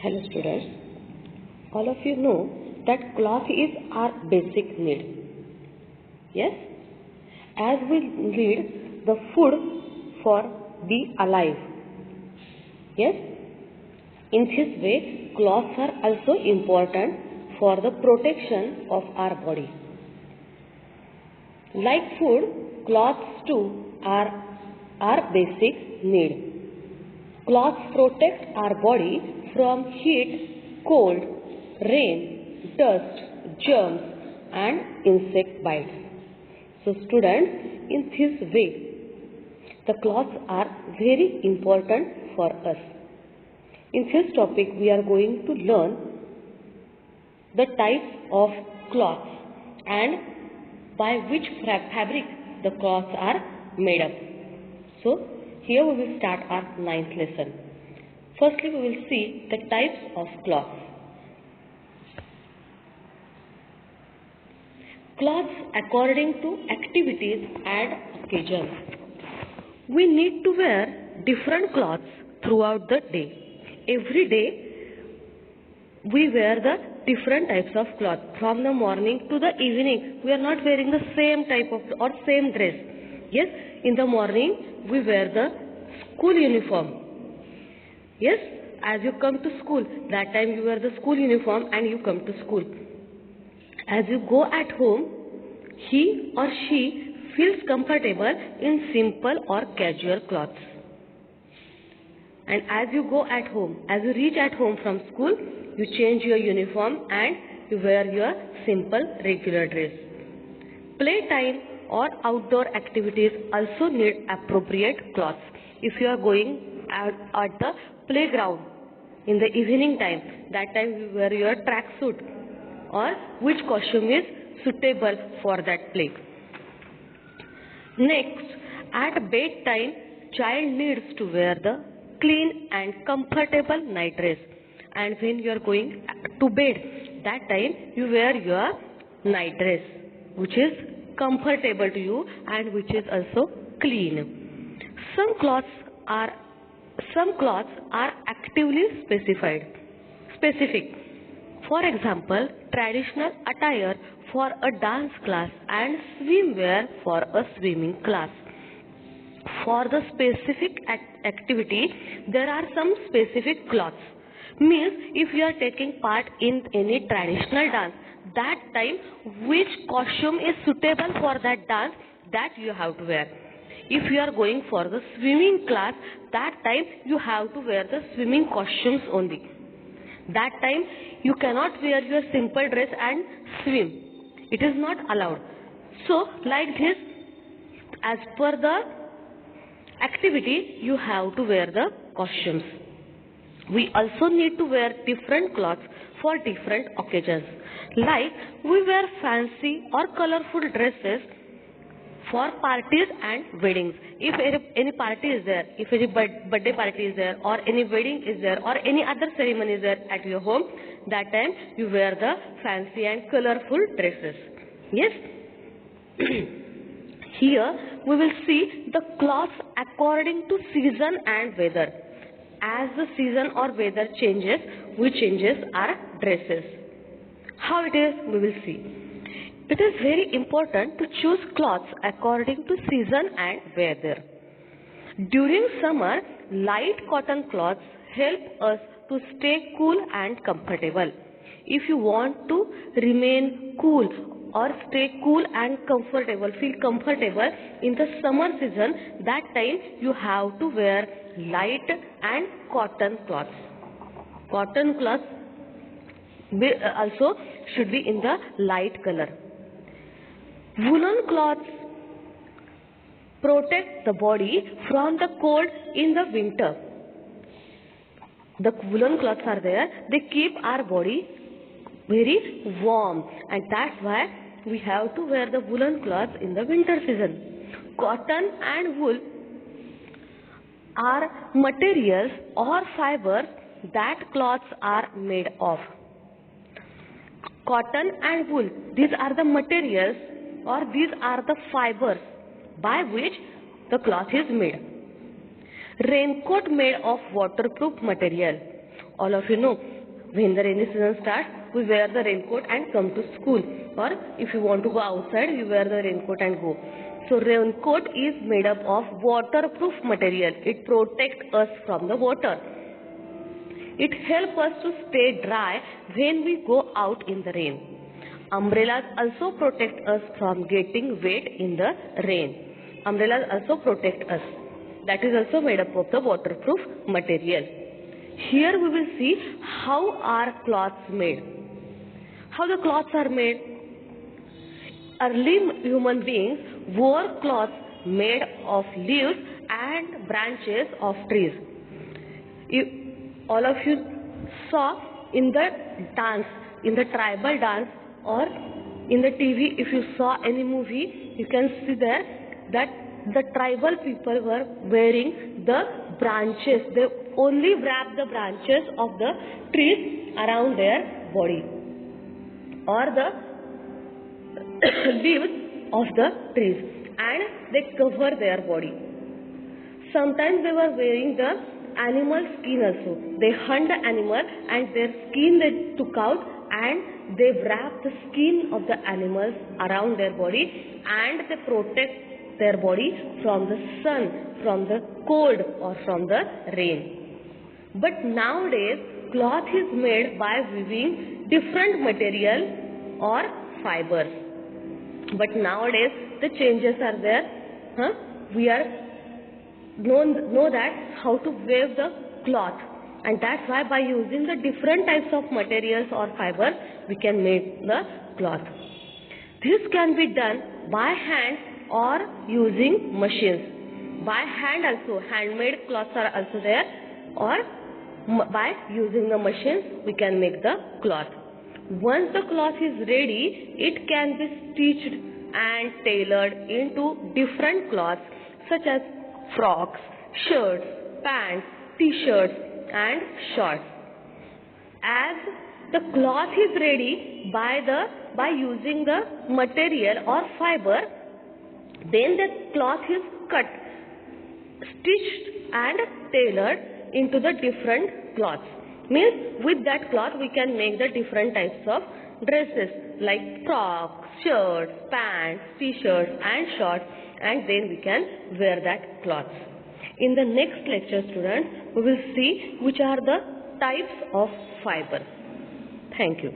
Hello students, all of you know that cloth is our basic need. Yes, as we need the food for be alive. Yes, in this way clothes are also important for the protection of our body. Like food, clothes too are our basic need. Clothes protect our body from heat, cold, rain, dust, germs and insect bites. So students, in this way, the clothes are very important for us. In this topic, we are going to learn the types of cloths and by which fabric the cloths are made up. So, here we will start our 9th lesson. Firstly, we will see the types of cloths. Clothes according to activities and occasions. We need to wear different clothes throughout the day. Every day, we wear the different types of cloth. From the morning to the evening, we are not wearing the same type of or same dress. Yes, in the morning, we wear the school uniform. Yes, as you come to school, that time you wear the school uniform and you come to school. As you go at home, he or she feels comfortable in simple or casual clothes. And as you go at home, as you reach at home from school, you change your uniform and you wear your simple regular dress. Playtime or outdoor activities also need appropriate clothes. If you are going at the playground in the evening time, that time you wear your track suit or which costume is suitable for that play. Next, at bedtime, child needs to wear the clean and comfortable night dress. And when you are going to bed, that time you wear your night dress, which is comfortable to you and which is also clean. Some clothes are actively specific. For example, traditional attire for a dance class and swimwear for a swimming class. For the specific activity, there are some specific clothes. Means if you are taking part in any traditional dance, that time which costume is suitable for that dance, that you have to wear. If you are going for the swimming class, that time you have to wear the swimming costumes only. That time you cannot wear your simple dress and swim. It is not allowed. So like this, as per the activity, you have to wear the costumes. We also need to wear different clothes for different occasions. Like we wear fancy or colorful dresses for parties and weddings. If any party is there, if any birthday party is there, or any wedding is there, or any other ceremony is there at your home, that time you wear the fancy and colorful dresses. Yes? Here we will see the clothes according to season and weather. As the season or weather changes, we changes our dresses. How it is, we will see. It is very important to choose clothes according to season and weather. During summer, light cotton cloths help us to stay cool and comfortable. If you want to remain cool or stay cool and comfortable, feel comfortable in the summer season, that time you have to wear light and cotton cloths. Cotton cloths also should be in the light color. Woolen cloths protect the body from the cold in the winter. The woolen cloths are there, they keep our body very warm, and that's why we have to wear the woolen cloths in the winter season. Cotton and wool are materials or fibers that cloths are made of. Cotton and wool, these are the materials or these are the fibers by which the cloth is made. Raincoat made of waterproof material All of you know, when the rainy season starts, we wear the raincoat and come to school. Or if you want to go outside, you wear the raincoat and go. So raincoat is made up of waterproof material. It protects us from the water. It helps us to stay dry when we go out in the rain. Umbrellas also protect us from getting wet in the rain. Umbrellas also protect us. That is also made up of the waterproof material. Here we will see how are cloths made. How the cloths are made. Early human beings wore cloths made of leaves and branches of trees. All of you saw in the dance, in the tribal dance, or in the TV, if you saw any movie, you can see there that the tribal people were wearing the branches. They only wrap the branches of the trees around their body, or the leaves of the trees, and they cover their body. Sometimes they were wearing the animal skin also. They hunt the animal and their skin they took out and they wrap the skin of the animals around their body, and they protect their body from the sun, from the cold, or from the rain. But nowadays cloth is made by weaving different material or fibers. But nowadays the changes are there. We are know that how to weave the cloth, and that's why by using the different types of materials or fibers we can make the cloth. This can be done by hand or using machines. By hand also, handmade cloths are also there, or by using the machines we can make the cloth. Once the cloth is ready, it can be stitched and tailored into different cloths such as frocks, shirts, pants, t-shirts and shorts. As the cloth is ready by using the material or fiber, then the cloth is cut, stitched and tailored into the different cloths. Means with that cloth we can make the different types of dresses like frocks, shirts, pants, t-shirts and shorts, and then we can wear that cloths. In the next lecture, students, we will see which are the types of fibers. Thank you.